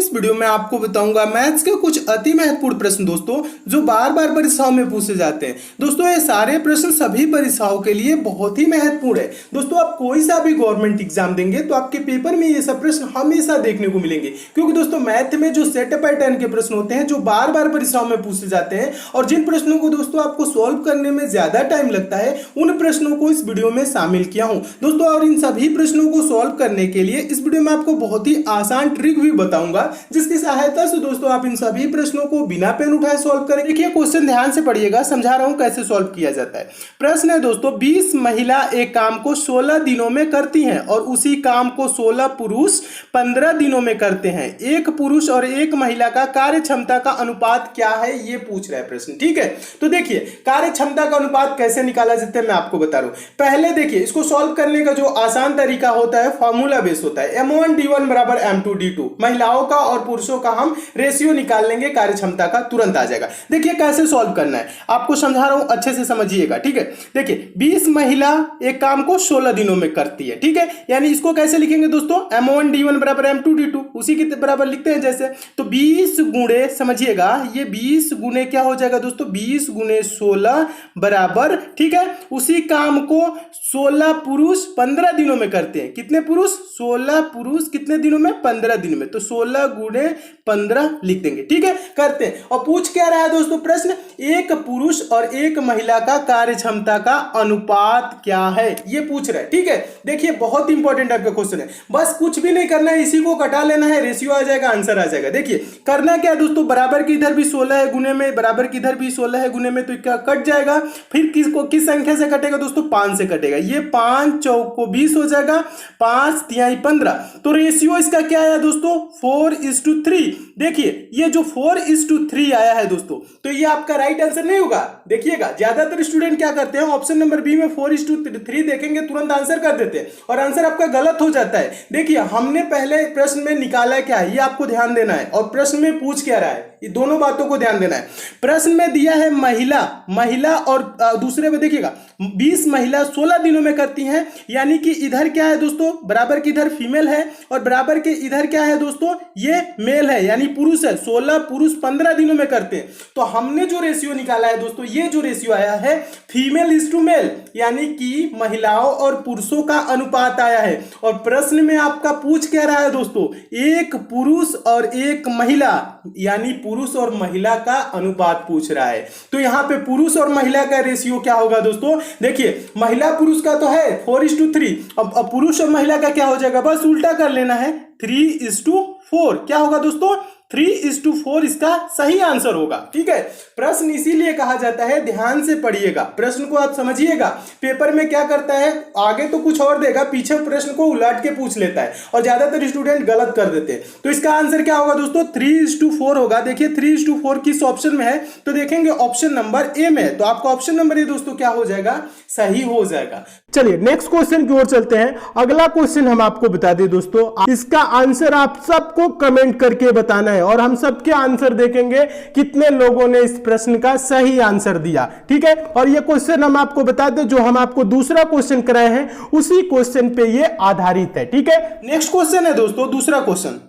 इस वीडियो में आपको बताऊंगा मैथ्स के कुछ अति महत्वपूर्ण प्रश्न दोस्तों, जो बार बार परीक्षाओं में पूछे जाते हैं। दोस्तों ये सारे प्रश्न सभी परीक्षाओं के लिए बहुत ही महत्वपूर्ण है। दोस्तों आप कोई सा भी गवर्नमेंट एग्जाम देंगे तो आपके पेपर में ये सब प्रश्न हमेशा देखने को मिलेंगे, क्योंकि दोस्तों मैथ में जो सेट पैटर्न के प्रश्न होते हैं जो बार बार परीक्षाओं में पूछे जाते हैं और जिन प्रश्नों को दोस्तों आपको सॉल्व करने में ज्यादा टाइम लगता है, उन प्रश्नों को इस वीडियो में शामिल किया हूं दोस्तों। और इन सभी प्रश्नों को सॉल्व करने के लिए इस वीडियो में आपको बहुत ही आसान ट्रिक भी बताऊंगा, जिसकी सहायता से दोस्तों आप इन सभी प्रश्नों को बिना पेन उठाए सॉल्व करें। देखिए क्वेश्चन ध्यान से पढ़िएगा, समझा रहा हूं कैसे सॉल्व किया जाता है। प्रश्न है दोस्तों, 20 महिला एक काम को 16 दिनों में करती हैं और उसी काम को 16 पुरुष 15 दिनों में करते हैं। एक पुरुष और एक महिला का कार्य क्षमता का अनुपात क्या है, ये पूछ रहा है प्रश्न। ठीक है, तो देखिए कार्य क्षमता का अनुपात कैसे निकाला जाता है मैं आपको बता रहा हूं। पहले देखिए इसको सॉल्व करने का जो आसान तरीका होता है, फॉर्मूला बेस होता है। M1D1 बराबर M2D2। महिलाओं का और पुरुषों का हम रेशियो निकाल लेंगे, कार्य क्षमता का तुरंत आ जाएगा। देखिए कैसे सॉल्व करना है, आपको समझा रहा हूं, अच्छे से समझिएगा। ठीक है, देखिए 20 महिला एक काम को 16 दिनों में करती है। ठीक है, यानी इसको कैसे लिखेंगे दोस्तों, M1D1 बराबर M2D2, उसी के बराबर लिखते हैं जैसे। तो 20 गुणे, समझिएगा ये 20 गुणे क्या हो जाएगा दोस्तों, 20 गुणे 16 बराबर, ठीक है, उसी काम को 16 पुरुष 15 दिनों में करते हैं। कितने पुरुष, 16 पुरुष कितने दिनों में, 15 दिनों में। तो 16 गुणे 15 लिख देंगे। ठीक है, करते हैं। और पूछ क्या रहा है दोस्तों प्रश्न, एक पुरुष और एक महिला का कार्य क्षमता का अनुपात क्या है, ये पूछ रहा है। ठीक है, देखिए बहुत इंपॉर्टेंट आपका क्वेश्चन है, बस कुछ भी नहीं करना है, इसी को कटा लेना है, रेशियो आ जाएगा, आंसर आ जाएगा। देखिए करना क्या है दोस्तों, बराबर की इधर भी 16 है गुने में, बराबर की इधर भी 16 है गुने में, तो क्या कट जाएगा। फिर किस संख्या से कटेगा दोस्तों, 5 से कटेगा। ये 5 चौको 20 हो जाएगा, 5 तिहाई 15। तो रेशियो इसका क्या आया दोस्तों, 4:3। देखिए ये जो 4:3 आया है दोस्तों, तो ये आपका राइट आंसर नहीं होगा। देखिएगा ज्यादातर स्टूडेंट क्या करते हैं, ऑप्शन नंबर बी में 4:3 देखेंगे तुरंत आंसर कर देते हैं और आंसर आपका गलत हो जाता है। देखिए हमने पहले प्रश्न में निकाला क्या है, ये आपको ध्यान देना है, और प्रश्न में पूछ क्या रहा है, ये दोनों बातों को ध्यान देना है। प्रश्न में दिया है महिला और दूसरे में देखिएगा 20 महिला 16 दिनों में करती हैं, यानी कि इधर क्या है दोस्तों, बराबर की इधर फीमेल है और बराबर के इधर क्या है दोस्तों, ये मेल है, यानी पुरुष है। 16 पुरुष 15 दिनों में करते हैं। तो हमने जो रेशियो निकाला है दोस्तों, ये जो रेशियो आया है फीमेल इज टू मेल, यानी कि महिलाओं और पुरुषों का अनुपात आया है। और प्रश्न में आपका पूछ क्या रहा है दोस्तों, एक पुरुष और एक महिला, यानी पुरुष और महिला का अनुपात पूछ रहा है। तो यहां पे पुरुष और महिला का रेशियो क्या होगा दोस्तों, देखिए महिला पुरुष का तो है 4:3, अब पुरुष और महिला का क्या हो जाएगा, बस उल्टा कर लेना है, 3:4। क्या होगा दोस्तों, 3:4 इसका सही आंसर होगा। ठीक है, प्रश्न इसीलिए कहा जाता है, ध्यान से पढ़िएगा, प्रश्न को आप समझिएगा। पेपर में क्या करता है, आगे तो कुछ और देगा, पीछे प्रश्न को उलट के पूछ लेता है और ज्यादातर स्टूडेंट गलत कर देते हैं। तो इसका आंसर क्या होगा दोस्तों, 3:4 होगा। देखिए 3:4 किस ऑप्शन में है, तो देखेंगे ऑप्शन नंबर ए में, तो आपका ऑप्शन नंबर ए दोस्तों क्या हो जाएगा, सही हो जाएगा। चलिए नेक्स्ट क्वेश्चन की ओर चलते हैं। अगला क्वेश्चन हम आपको बता दें दोस्तों, इसका आंसर आप सबको कमेंट करके बताना है और हम सबके आंसर देखेंगे कितने लोगों ने इस प्रश्न का सही आंसर दिया। ठीक है, और ये क्वेश्चन हम आपको बता दें, जो हम आपको दूसरा क्वेश्चन कराए हैं उसी क्वेश्चन पे ये आधारित है। ठीक है, नेक्स्ट क्वेश्चन है दोस्तों, दूसरा क्वेश्चन।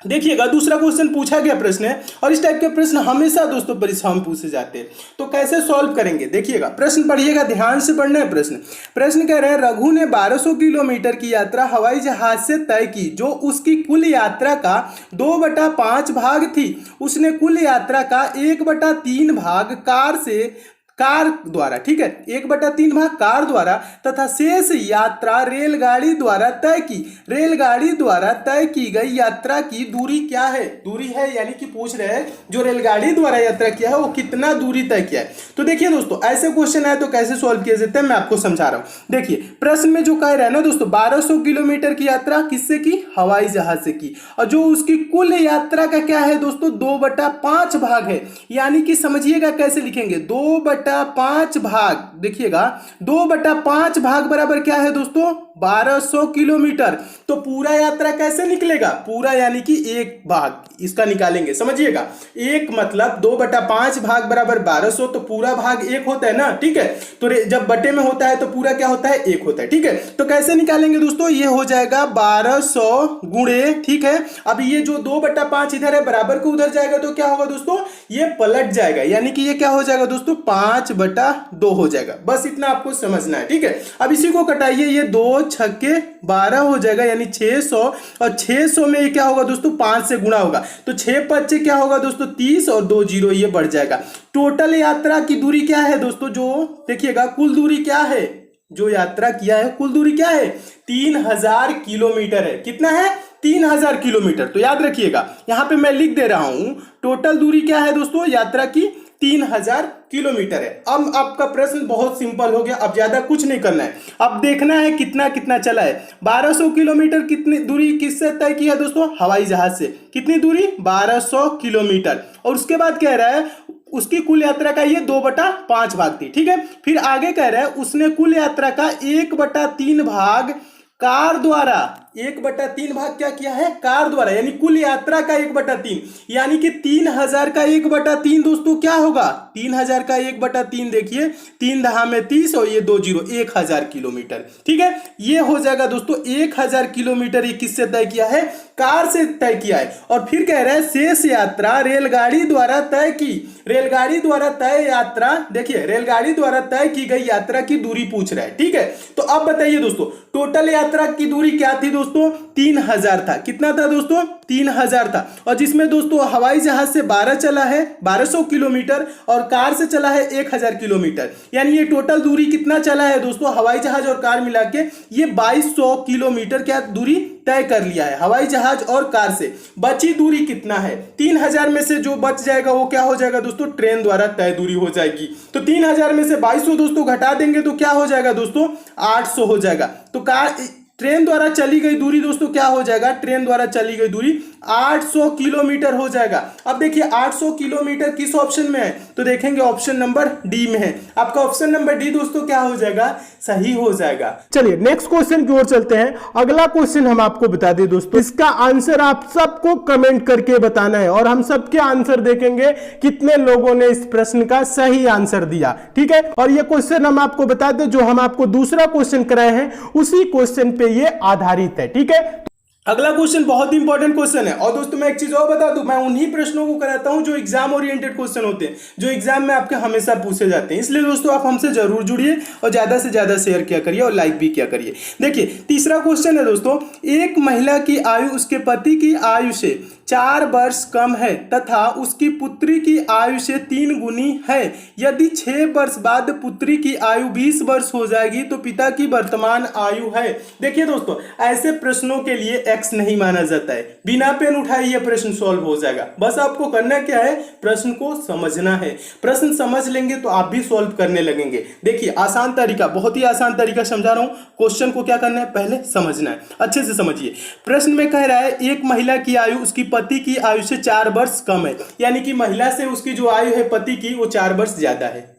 देखिएगा दूसरा क्वेश्चन पूछा गया प्रश्न है और इस टाइप के प्रश्न हमेशा दोस्तों परीक्षाओं में पूछे जाते हैं। तो कैसे सॉल्व करेंगे, देखिएगा प्रश्न पढ़िएगा, ध्यान से पढ़ना है। प्रश्न कह रहे हैं, रघु ने 1200 किलोमीटर की यात्रा हवाई जहाज से तय की, जो उसकी कुल यात्रा का 2/5 भाग थी। उसने कुल यात्रा का 1/3 भाग कार द्वारा, ठीक है, 1/3 भाग कार द्वारा तथा शेष यात्रा रेलगाड़ी द्वारा तय की। रेलगाड़ी द्वारा तय की गई यात्रा की दूरी क्या है, दूरी है, यानी कि पूछ रहे हैं जो रेलगाड़ी द्वारा यात्रा किया है वो कितना दूरी तय किया है। तो देखिए दोस्तों ऐसे क्वेश्चन है तो कैसे सॉल्व किया जाता है मैं आपको समझा रहा हूं। देखिए प्रश्न में जो कह रहे हैं ना दोस्तों, 1200 किलोमीटर की यात्रा किससे की, हवाई जहाज से की, और जो उसकी कुल यात्रा का क्या है दोस्तों, 2/5 भाग है, यानी कि समझिएगा कैसे लिखेंगे, 2/5 भाग, देखिएगा 2/5 भाग बराबर क्या है दोस्तों, 1200 किलोमीटर। तो पूरा यात्रा कैसे निकलेगा, पूरा यानी कि एक भाग इसका निकालेंगे, समझिएगा। एक मतलब 2/5 भाग बराबर 1200, तो पूरा भाग एक होता है ना, ठीक है। तो जब बटे में होता है तो पूरा क्या होता है, एक होता है, ठीक है। तो कैसे निकालेंगे दोस्तों, ये हो जाएगा 1200 गुणे, ठीक है। अब ये जो 2/5 इधर है बराबर को उधर जाएगा तो क्या होगा दोस्तों, ये पलट जाएगा, यानी कि ये क्या हो जाएगा दोस्तों 5/2 हो जाएगा। बस इतना आपको समझना है, ठीक है। अब इसी को कटाइए, ये 2 छक्के 12 हो जाएगा यानी 600, और 600 में ये क्या होगा दोस्तों 5 से गुणा होगा, तो 6×5 क्या होगा दोस्तों 30, और 2 0 ये बढ़ जाएगा। टोटल यात्रा की दूरी क्या है दोस्तों, जो देखिएगा कुल दूरी क्या है, जो यात्रा किया है कुल दूरी क्या है, 3000 किलोमीटर है। कितना है, 3000 किलोमीटर। तो याद रखिएगा, यहां पे मैं लिख दे रहा हूं टोटल दूरी क्या है दोस्तों यात्रा की, 3000 किलोमीटर है। अब आपका प्रश्न बहुत सिंपल हो गया, अब ज्यादा कुछ नहीं करना है, अब देखना है कितना कितना चला है। 1200 किलोमीटर कितनी दूरी किससे तय किया दोस्तों, हवाई जहाज से। कितनी दूरी, 1200 किलोमीटर। और उसके बाद कह रहा है उसकी कुल यात्रा का ये 2/5 भाग थी, ठीक है। फिर आगे कह रहा है उसने कुल यात्रा का 1/3 भाग कार द्वारा, 1/3 भाग क्या किया है, कार द्वारा, यानी कुल यात्रा का 1/3, यानी कि 3000 का 1/3 दोस्तों क्या होगा, 3000 का 1/3 देखिए, 3 दहा में 30 और ये 2 0, 1000 किलोमीटर, ठीक है। ये हो जाएगा दोस्तों 1000 किलोमीटर। ये किससे तय किया है, कार से तय किया है। और फिर कह रहा है शेष यात्रा रेलगाड़ी द्वारा तय की, रेलगाड़ी द्वारा तय यात्रा, देखिए रेलगाड़ी द्वारा तय की गई यात्रा की दूरी पूछ रहा है, ठीक है। तो अब बताइए दोस्तों टोटल यात्रा की दूरी क्या थी दोस्तों, 3000 था। कितना था दोस्तों, 3000 था। और जिसमें दोस्तों हवाई जहाज से 12 चला है 1200 किलोमीटर, और कार से चला है 1000 किलोमीटर, यानी ये टोटल दूरी कितना चला है दोस्तों, हवाई जहाज और कार मिला के ये 2200 किलोमीटर क्या दूरी तय कर लिया है हवाई जहाज और कार से। बची दूरी कितना है, 3000 में से जो बच जाएगा वो क्या हो जाएगा दोस्तों, ट्रेन द्वारा तय दूरी हो जाएगी। तो 3000 में से 2200 दोस्तों घटा देंगे तो क्या हो जाएगा दोस्तों, 800 हो जाएगा। तो कार ट्रेन द्वारा चली गई दूरी दोस्तों क्या हो जाएगा, ट्रेन द्वारा चली गई दूरी 800 किलोमीटर हो जाएगा। अब देखिए 800 किलोमीटर किस ऑप्शन में है, तो देखेंगे ऑप्शन नंबर डी में है। आपका ऑप्शन नंबर डी दोस्तों क्या हो जाएगा, सही हो जाएगा। चलिए नेक्स्ट क्वेश्चन की ओर चलते हैं। अगला क्वेश्चन हम आपको बता दें दोस्तों, इसका आंसर आप सबको कमेंट करके बताना है, और हम सबके आंसर देखेंगे कितने लोगों ने इस प्रश्न का सही आंसर दिया, ठीक है। और ये क्वेश्चन हम आपको बता दें, जो हम आपको दूसरा क्वेश्चन कराए हैं उसी क्वेश्चन पे ये आधारित है, ठीक है। अगला क्वेश्चन बहुत ही इंपॉर्टेंट क्वेश्चन है। और दोस्तों मैं एक चीज और बता दूं, मैं उन्हीं प्रश्नों को कराता हूं जो एग्जाम ओरिएंटेड क्वेश्चन होते हैं, जो एग्जाम में आपके हमेशा पूछे जाते हैं। इसलिए दोस्तों आप हमसे जरूर जुड़िए और ज्यादा से ज्यादा शेयर किया करिए और लाइक भी किया करिए। देखिए तीसरा क्वेश्चन है दोस्तों, एक महिला की आयु उसके पति की आयु से 4 वर्ष कम है तथा उसकी पुत्री की आयु से 3 गुनी है। यदि 6 वर्ष बाद पुत्री की आयु 20 वर्ष हो जाएगी तो पिता की वर्तमान आयु है। देखिए दोस्तों ऐसे प्रश्नों के लिए एक्स नहीं माना जाता है, बिना पेन उठाए यह प्रश्न सॉल्व हो जाएगा। बस आपको करना क्या है, प्रश्न को समझना है। प्रश्न समझ लेंगे तो आप भी सॉल्व करने लगेंगे। देखिए आसान तरीका, बहुत ही आसान तरीका समझा रहा हूं। क्वेश्चन को क्या करना है, पहले समझना है, अच्छे से समझिए। प्रश्न में कह रहा है एक महिला की आयु उसकी पति की आयु से 4 वर्ष कम है, यानी कि महिला से उसकी जो आयु है पति की वो 4 वर्ष ज्यादा है।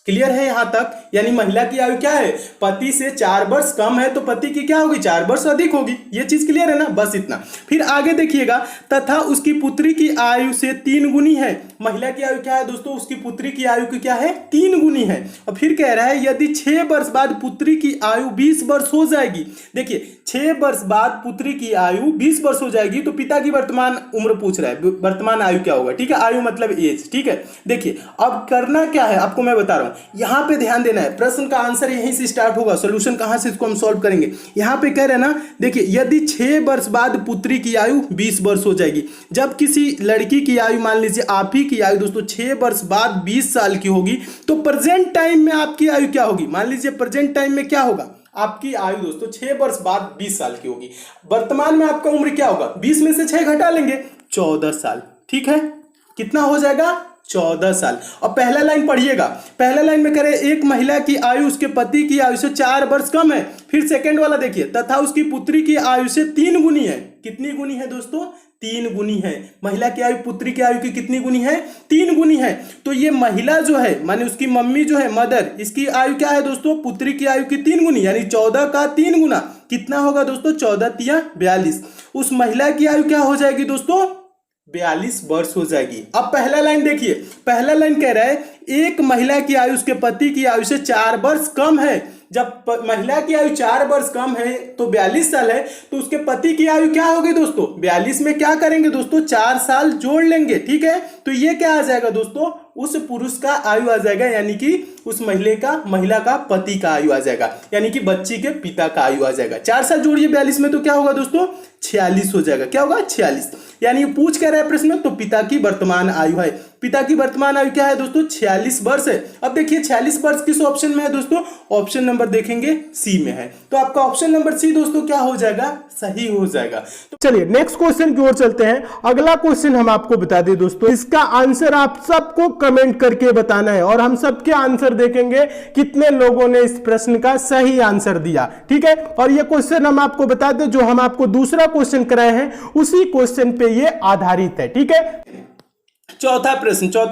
क्लियर है यहां तक, यानी महिला की आयु क्या है, पति से 4 वर्ष कम है तो पति की क्या होगी, 4 वर्ष अधिक होगी। ये चीज क्लियर है ना, बस इतना। फिर आगे देखिएगा, तथा उसकी पुत्री की आयु से 3 गुनी है। महिला की आयु क्या है दोस्तों, उसकी पुत्री की आयु की क्या है, 3 गुनी है। और फिर कह रहा है यदि 6 वर्ष बाद पुत्री की आयु 20 वर्ष हो जाएगी। देखिए 6 वर्ष बाद पुत्री की आयु 20 वर्ष हो जाएगी तो पिता की वर्तमान उम्र पूछ रहा है, वर्तमान आयु क्या होगा, ठीक है। आयु मतलब एज, ठीक है। देखिए अब करना क्या है आपको मैं बता रहा हूं, यहां पे ध्यान देना है। प्रश्न का आंसर यहीं से स्टार्ट होगा, सॉल्यूशन कहां से इसको हम सॉल्व करेंगे। यहां पे कह रहे हैं ना, देखिए यदि 6 वर्ष बाद पुत्री की आयु 20 वर्ष हो जाएगी। जब किसी लड़की की आयु, मान लीजिए आप ही की आयु दोस्तों 6 वर्ष बाद 20 साल की होगी, तो प्रेजेंट टाइम में आपकी आयु क्या होगी, मान लीजिए प्रेजेंट टाइम में क्या होगा, आपकी आयु दोस्तों 6 वर्ष बाद 20 साल की होगी। वर्तमान में आपका उम्र क्या होगा, 20 में से 6 घटा लेंगे, 14 साल, ठीक है। कितना हो जाएगा, 14 साल। और पहला लाइन पढ़िएगा, पहला लाइन में करे एक महिला की आयु उसके पति की आयु से 4 वर्ष कम है। फिर सेकंड वाला देखिए, तथा उसकी पुत्री की आयु से 3 गुनी है। कितनी गुनी है दोस्तों, 3 गुनी है। महिला की आयु पुत्री की आयु की कितनी गुनी है, 3 गुनी है। तो ये महिला जो है, माने उसकी मम्मी जो है, मदर, इसकी आयु क्या है दोस्तों, पुत्री की आयु की 3 गुनी, यानी 14 का 3 गुना। कितना होगा दोस्तों? 14 तिया 42। उस महिला की आयु क्या हो जाएगी दोस्तों? 42 वर्ष हो जाएगी। अब पहला लाइन देखिए, पहला लाइन कह रहा है एक महिला की आयु उसके पति की आयु से 4 वर्ष कम है। जब महिला की आयु 4 वर्ष कम है तो 42 साल है, तो उसके पति की आयु क्या होगी दोस्तों? 42 में क्या करेंगे दोस्तों? 4 साल जोड़ लेंगे, ठीक है। तो ये क्या आ जाएगा दोस्तों? उस पुरुष का आयु आ जाएगा, यानी कि उस महिला का पति का आयु आ जाएगा, यानी कि बच्ची के पिता का आयु आ जाएगा। 4 साल जोड़िए 42 में तो क्या होगा दोस्तों? 46 हो जाएगा। क्या होगा? 46। यानी पूछ क्या रहा है प्रश्न में? तो पिता की वर्तमान आयु है। पिता की वर्तमान आयु क्या है दोस्तों? 46 वर्ष है। अब देखिए 46 वर्ष किस ऑप्शन में है दोस्तों? ऑप्शन नंबर देखेंगे सी में है। तो आपका ऑप्शन नंबर सी दोस्तों क्या हो जाएगा? सही हो जाएगा। तो चलिए नेक्स्ट क्वेश्चन की ओर चलते हैं। अगला क्वेश्चन हम आपको बता दें दोस्तों, इसका आंसर आप सबको कमेंट करके बताना है और हम सबके आंसर देखेंगे कितने लोगों ने इस प्रश्न का सही आंसर दिया, ठीक है। और ये क्वेश्चन हम आपको बता दें, जो हम आपको दूसरा क्वेश्चन कराए हैं उसी क्वेश्चन पे ये आधारित है, ठीक है। चौथा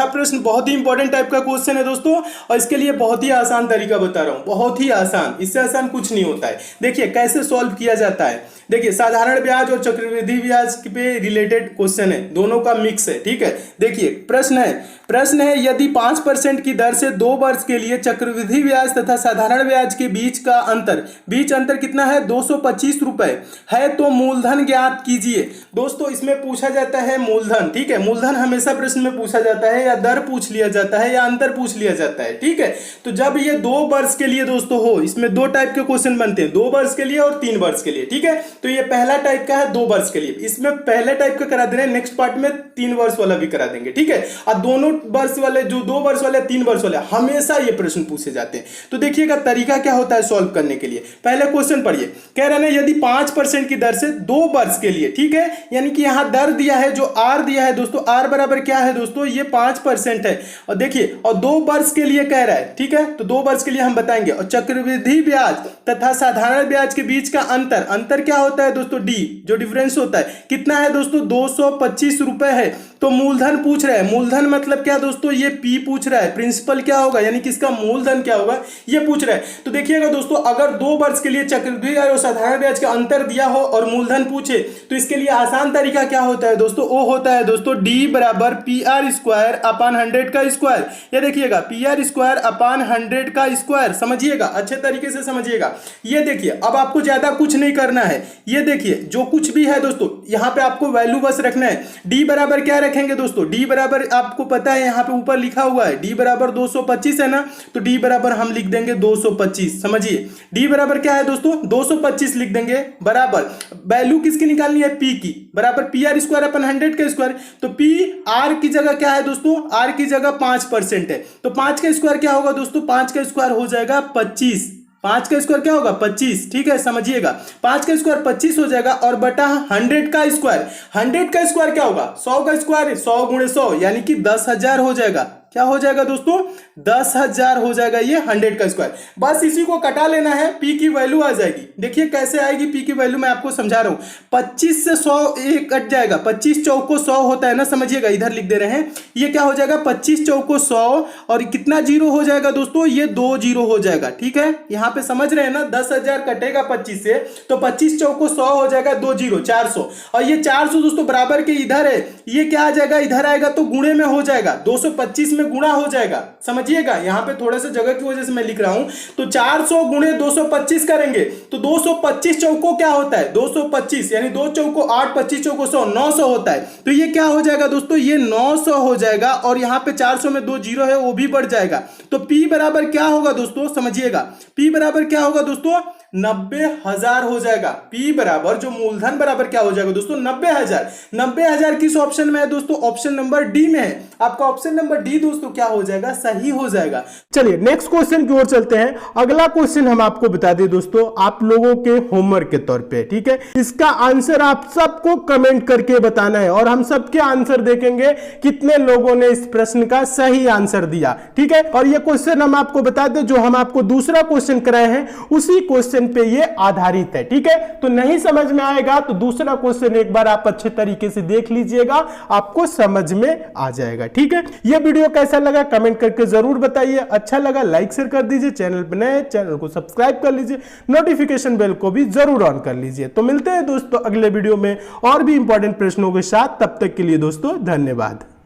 प्रश्न बहुत ही इंपॉर्टेंट टाइप का क्वेश्चन है दोस्तों, और इसके लिए बहुत ही आसान तरीका बता रहा हूं, बहुत ही आसान, इससे आसान कुछ नहीं होता है। देखिए कैसे सॉल्व किया जाता है। देखिए साधारण ब्याज और चक्रवृद्धि ब्याज पे रिलेटेड क्वेश्चन है, दोनों का मिक्स है, ठीक है। देखिए प्रश्न है यदि 5% की दर से 2 वर्ष के लिए चक्रवृद्धि ब्याज तथा साधारण ब्याज के बीच अंतर कितना है? 225 रुपए है, तो मूलधन ज्ञात कीजिए। दोस्तों इसमें पूछा जाता है मूलधन, ठीक है। मूलधन हमेशा प्रश्न में पूछा जाता है, या दर पूछ लिया जाता है या अंतर पूछ लिया जाता है, ठीक है। तो जब ये 2 वर्ष के लिए दोस्तों हो, इसमें 2 टाइप के क्वेश्चन बनते हैं, 2 वर्ष के लिए और 3 वर्ष के लिए, ठीक है। तो ये पहला टाइप का है 2 वर्ष के लिए, इसमें पहले टाइप का करा दे रहे हैं, नेक्स्ट पार्ट में 3 वर्ष वाला भी करा देंगे, ठीक है। अब दोनों वर्ष वाले, जो 2 वर्ष वाले 3 वर्ष वाले, हमेशा ये प्रश्न पूछे जाते हैं। तो देखिएगा तरीका क्या होता है सॉल्व करने के लिए। पहले क्वेश्चन पढ़िए, कह रहे हैं यदि 5% की दर से 2 वर्ष के लिए, ठीक है, यानी कि यहां दर दिया है, जो आर दिया है दोस्तों, आर बराबर क्या है दोस्तों? ये 5% है। और देखिए, और 2 वर्ष के लिए कह रहा है, ठीक है, तो 2 वर्ष के लिए हम बताएंगे। और चक्रवृद्धि ब्याज तथा साधारण ब्याज के बीच का अंतर क्या होता है दोस्तों? डी, जो डिफरेंस होता है, कितना है दोस्तों? 225 रुपए है। तो मूलधन पूछ रहा है, मूलधन मतलब क्या दोस्तों? ये पी पूछ रहा है, प्रिंसिपल क्या होगा, यानी कि इसका मूलधन क्या होगा, ये पूछ रहा है। तो देखिएगा दोस्तों, अगर 2 वर्ष के लिए चक्रवृद्धि और साधारण ब्याज का अंतर दिया हो और मूलधन पूछे, तो इसके लिए आसान तरीका क्या होता है दोस्तों? वो होता है दोस्तों डी बराबर पी आर स्क्वायर अपान 100 का स्क्वायर। ये देखिएगा पी आर स्क्वायर अपान 100 का स्क्वायर, समझिएगा, अच्छे तरीके से समझिएगा। ये देखिए, अब आपको ज्यादा कुछ नहीं करना है। ये देखिए जो कुछ भी है दोस्तों, यहां पे आपको वैल्यू बस रखना है। डी बराबर क्या रखेंगे दोस्तों? डी बराबर आपको पता है, यहां पे ऊपर लिखा हुआ है डी बराबर 225 है ना, तो डी बराबर हम लिख देंगे 225। समझिए डी बराबर क्या है दोस्तों? 225 लिख देंगे, बराबर वैल्यू किसकी निकालनी है? पी की, बराबर पी आर स्क्वायर अपन 100 का स्क्वायर। तो पी आर की जगह क्या है दोस्तों? आर की जगह 5% है, तो 5 का स्क्वायर क्या होगा दोस्तों? 5 का स्क्वायर हो जाएगा 25। 5 का स्क्वायर क्या होगा? 25, ठीक है, समझिएगा। 5 का स्क्वायर 25 हो जाएगा, और बटा 100 का स्क्वायर, 100 का स्क्वायर क्या होगा? 100 का स्क्वायर, 100 गुणे 100 यानी कि 10,000 हो जाएगा। क्या हो जाएगा दोस्तों? 10,000 हो जाएगा ये 100 का स्क्वायर। बस इसी को कटा लेना है, पी की वैल्यू आ जाएगी। देखिए कैसे आएगी पी की वैल्यू, मैं आपको समझा रहा हूं। 25 से 100 कट जाएगा, 25 चौको 100 होता है ना, समझिएगा, इधर लिख दे रहे हैं। ये क्या हो जाएगा? 25 चौको 100, और कितना जीरो हो जाएगा दोस्तों? ये 2 जीरो हो जाएगा, ठीक है। यहां पे समझ रहे हैं ना, 10,000 कटेगा 25 से, तो 25 चौको 100 हो जाएगा, 2 जीरो 400, और ये 400 दोस्तों बराबर के इधर है, ये क्या आ जाएगा? इधर आएगा तो गुणे में हो जाएगा, 225 में गुणा हो जाएगा, समझिएगा। यहां पे थोड़ा सा जगह की वजह से मैं लिख रहा हूं, तो 400 गुणे 225 करेंगे तो 225 चौको क्या होता है? 225, यानी 2 चौको 8, 25 चौको 100, 900 होता है। तो ये क्या हो जाएगा दोस्तों? ये 900 हो जाएगा, और यहां पे 400 में 2 जीरो है, वो भी बढ़ जाएगा। तो P बराबर क्या होगा दोस्तों? समझिएगा, P बराबर क्या होगा दोस्तों? 90,000 हो जाएगा। P बराबर जो मूलधन बराबर क्या हो जाएगा दोस्तों? 90,000। 90,000 किस ऑप्शन में है दोस्तों? ऑप्शन नंबर डी में है। आपका ऑप्शन नंबर डी दोस्तों क्या हो जाएगा? सही हो जाएगा। चलिए नेक्स्ट क्वेश्चन की ओर चलते हैं। अगला क्वेश्चन हम आपको बता दें दोस्तों, आप लोगों के होमवर्क के तौर पे, ठीक है। इसका आंसर आप सबको कमेंट करके बताना है, और हम सबके आंसर देखेंगे कितने लोगों ने इस प्रश्न का सही आंसर दिया, ठीक है। और ये क्वेश्चन हम आपको बता दें, जो हम आपको दूसरा क्वेश्चन कराए हैं उसी क्वेश्चन क्वेश्चन पे ये आधारित है। ठीक है, तो नहीं समझ में आएगा तो दूसरा क्वेश्चन एक बार आप अच्छे तरीके से देख लीजिएगा, आपको समझ में आ जाएगा। ठीक है, ये वीडियो कैसा लगा कमेंट करके जरूर बताइए। अच्छा लगा लाइक शेयर कर दीजिए, चैनल पर नए चैनल को सब्सक्राइब कर लीजिए, नोटिफिकेशन बेल को भी जरूर ऑन कर लीजिए। तो मिलते हैं दोस्तों अगले वीडियो में और भी इंपॉर्टेंट प्रश्नों के साथ, तब तक के लिए दोस्तों धन्यवाद।